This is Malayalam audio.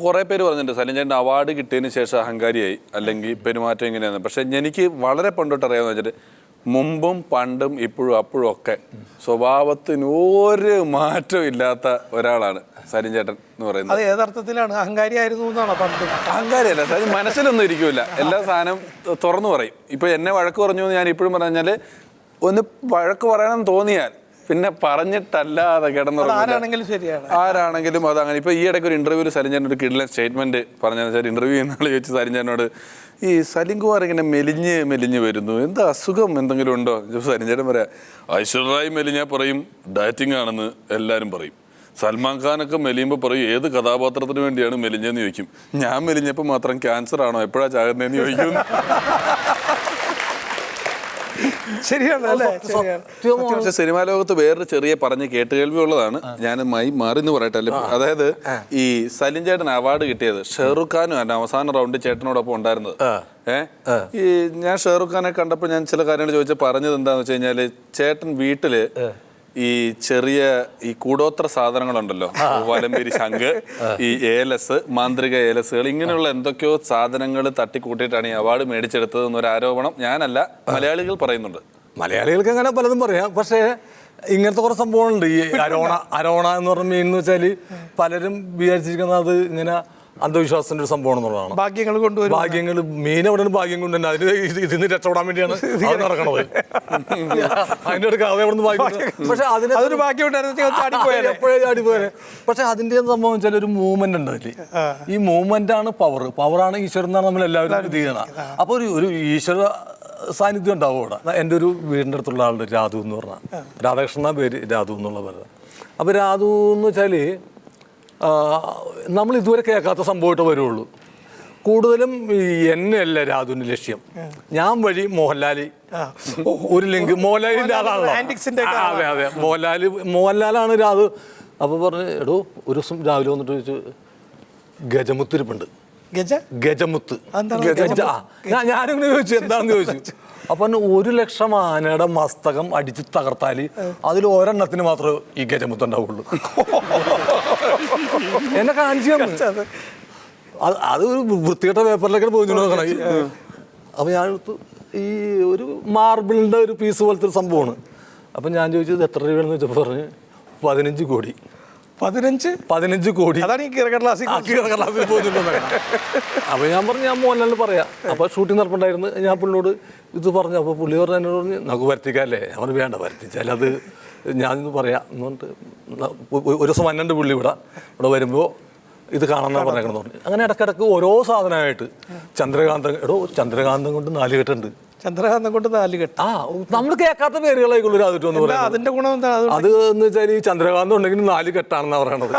കുറേ പേര് പറഞ്ഞിട്ടുണ്ട് സലിം ചേട്ടൻ അവാർഡ് കിട്ടിയതിന് ശേഷം അഹങ്കാരിയായി അല്ലെങ്കിൽ പെരുമാറ്റം ഇങ്ങനെയാണ്. പക്ഷെ എനിക്ക് വളരെ പണ്ടോട്ട് അറിയാമെന്ന് വെച്ചിട്ട് മുമ്പും പണ്ടും ഇപ്പോഴും അപ്പോഴും ഒക്കെ സ്വഭാവത്തിന് ഒരു മാറ്റം ഇല്ലാത്ത ഒരാളാണ് സലിം ചേട്ടൻ എന്ന് പറയുന്നത്. അത് ഏതർത്ഥത്തിലാണ്? അഹങ്കാരിയായിരുന്നു എന്നാണോ? പണ്ട് അഹങ്കാരിയല്ല, അത് മനസ്സിലൊന്നും ഇരിക്കൂല, എല്ലാ സാധനം തുറന്നു പറയും. ഇപ്പൊ എന്നെ വഴക്ക് പറഞ്ഞു എന്ന് ഞാൻ ഇപ്പോഴും പറഞ്ഞാല് ഒന്ന് വഴക്ക് പറയണമെന്ന് തോന്നിയാൽ പിന്നെ പറഞ്ഞിട്ടല്ലാതെ ആരാണെങ്കിലും ശരിയാണ്, ആരാണെങ്കിലും അതങ്ങനെ. ഇപ്പൊ ഈ ഇടയ്ക്ക് ഒരു ഇന്റർവ്യൂവിൽ സലിം ചേട്ടൻ ഒരു കിടിലൻ സ്റ്റേറ്റ്മെന്റ് പറഞ്ഞതെന്ന് വെച്ചാൽ, ഇന്റർവ്യൂ ചെയ്യുന്ന ആൾ ചോദിച്ചു സലിം ചേട്ടനോട്, ഈ സലിം കുമാർ ഇങ്ങനെ മെലിഞ്ഞ് വരുന്നു, എന്താ അസുഖം എന്തെങ്കിലും ഉണ്ടോ? സലിം ചേട്ടൻ പറയാ, ഐശ്വര്യറായി മെലിഞ്ഞാൽ പറയും ഡയറ്റിംഗ് ആണെന്ന് എല്ലാവരും പറയും, സൽമാൻ ഖാനൊക്കെ മെലിയുമ്പോൾ പറയും ഏത് കഥാപാത്രത്തിന് വേണ്ടിയാണ് മെലിഞ്ഞെന്ന് ചോദിക്കും, ഞാൻ മെലിഞ്ഞപ്പോൾ മാത്രം ക്യാൻസർ ആണോ എപ്പോഴാ ചാകുന്നതെന്ന് ചോദിക്കും. പക്ഷെ സിനിമാ ലോകത്ത് വേറൊരു ചെറിയ പറഞ്ഞ് കേട്ടുകേൾവി ഉള്ളതാണ്, ഞാൻ മാറിന്ന് പറയട്ടല്ലേ. അതായത് ഈ സലിം ചേട്ടൻ അവാർഡ് കിട്ടിയത് ഷെഹ്റുഖ് ഖാനും അവസാന റൗണ്ട് ചേട്ടനോടൊപ്പം ഉണ്ടായിരുന്നത്. ഈ ഞാൻ ഷെഹ്റുഖ് ഖാനെ കണ്ടപ്പോൾ ഞാൻ ചില കാര്യങ്ങൾ ചോദിച്ചാൽ പറഞ്ഞത് എന്താന്ന് വെച്ച് കഴിഞ്ഞാല്, ചേട്ടൻ വീട്ടില് ഈ ചെറിയ ഈ കൂടോത്ര സാധനങ്ങളുണ്ടല്ലോ, വലമ്പേരി ശംഖ്, ഈ ഏലസ്, മാന്ത്രിക ഏലസുകൾ, ഇങ്ങനെയുള്ള എന്തൊക്കെയോ സാധനങ്ങൾ തട്ടിക്കൂട്ടിയിട്ടാണ് ഈ അവാർഡ് മേടിച്ചെടുത്തത് എന്നൊരു ആരോപണം ഞാനല്ല മലയാളികൾ പറയുന്നുണ്ട്. മലയാളികൾക്ക് അങ്ങനെ പലതും പറയാം, പക്ഷേ ഇങ്ങനത്തെ കുറേ സംഭവങ്ങളുണ്ട്. ഈ അരോണ എന്ന് പറഞ്ഞ മീൻ എന്ന് വെച്ചാൽ പലരും വിചാരിച്ചിരിക്കുന്നത് അത് ഇങ്ങനെ അന്ധവിശ്വാസത്തിന്റെ ഒരു സംഭവം എന്നുള്ളതാണ്. ഭാഗ്യങ്ങൾ മീൻ എവിടെയാണ് ഭാഗ്യം കൊണ്ട് തന്നെ അതിന് ഇതിന് രക്ഷപ്പെടാൻ വേണ്ടിയാണ് നടക്കണത്. അതിന്റെ ഒരു കഥ എവിടെ നിന്ന് ഭാഗ്യം, പക്ഷെ അതിന് എപ്പോഴേ ചാടിപ്പോയെ. പക്ഷെ അതിന്റെ സംഭവം വെച്ചാൽ ഒരു മൂവ്മെന്റ് ഉണ്ട് അതില്. ഈ മൂവ്മെന്റ് ആണ് പവറാണ് ഈശ്വരൻ എന്നാണ് നമ്മൾ എല്ലാവരും ഇത് ചെയ്യണം. അപ്പൊ ഒരു ഈശ്വര സാന്നിധ്യം ഉണ്ടാവും അവിടെ. എൻ്റെ ഒരു വീടിൻ്റെ അടുത്തുള്ള ആളുടെ രാധു എന്ന് പറഞ്ഞാൽ, രാധാകൃഷ്ണൻ പേര്, രാധു എന്നുള്ള പേര്. അപ്പോൾ രാധു എന്ന് വെച്ചാൽ നമ്മൾ ഇതുവരെ കേൾക്കാത്ത സംഭവമായിട്ട് വരുള്ളൂ. കൂടുതലും എന്നെയല്ല രാധുവിൻ്റെ ലക്ഷ്യം, ഞാൻ വഴി മോഹൻലാൽ ഒരു ലിങ്ക്, മോഹൻലാലിൻ്റെ ആളാണല്ലോ. അതെ മോഹൻലാലാണ് രാധു. അപ്പോൾ പറഞ്ഞു, എടോ ഒരു ദിവസം രാവിലെ വന്നിട്ട് ചോദിച്ചു, ഗജമുത്തിരിപ്പുണ്ട്, ഗജമുത്ത്. ഞാനിങ്ങനെ ചോദിച്ചു എന്താണെന്ന് ചോദിച്ചു. അപ്പൊ 1,00,000 ആനയുടെ മസ്തകം അടിച്ച് തകർത്താൽ അതിൽ ഒരെണ്ണത്തിന് മാത്രമേ ഈ ഗജമുത്ത് ഉണ്ടാവുള്ളൂ. എന്നെ കാണിച്ചു തന്നു. അത് ഒരു വൃത്തികെട്ട പേപ്പറിലൊക്കെ പോയി നോക്കണം. അപ്പൊ ഞാൻ ഈ ഒരു മാർബിളിന്റെ ഒരു പീസ് പോലത്തെ ഒരു സംഭവമാണ്. അപ്പൊ ഞാൻ ചോദിച്ചത് എത്ര രൂപയാണെന്ന് വെച്ചപ്പോൾ പറഞ്ഞ് 15 കോടി. 15 കോടി. അപ്പൊ ഞാൻ പറഞ്ഞു, ഞാൻ മോഹൻലാലിന് പറയാം. അപ്പൊ ഷൂട്ടിംഗ് നടപ്പുണ്ടായിരുന്നു, ഞാൻ പുള്ളിയോട് ഇത് പറഞ്ഞു. അപ്പൊ പുള്ളി പറഞ്ഞു, എന്നോട് പറഞ്ഞു, നമുക്ക് വരുത്തിക്കാല്ലേ? അവർ വേണ്ട, വരുത്തിച്ചാൽ അത് ഞാനിന്ന് പറയാം എന്ന് പറഞ്ഞിട്ട് ഒരു ദിവസം വന്നിട്ട് പുള്ളി ഇവിടെ വരുമ്പോൾ ഇത് കാണാൻ പറഞ്ഞേക്കണം പറഞ്ഞു. അങ്ങനെ ഇടക്കിടക്ക് ഓരോ സാധനമായിട്ട് ചന്ദ്രകാന്തം കൊണ്ട് 4 കെട്ടുണ്ട്. ചന്ദ്രകാന്തം കൊണ്ട് 4 കെട്ട്. നമ്മൾ കേൾക്കാത്ത പേരുകളായിക്കുള്ളൂ അതിട്ടൊന്ന് പറയാം. അതിന്റെ ഗുണം എന്താ? അത് എന്ന് വെച്ചാൽ ഈ ചന്ദ്രകാന്തം ഉണ്ടെങ്കിൽ 4 കെട്ടാണെന്നാ പറയണത്.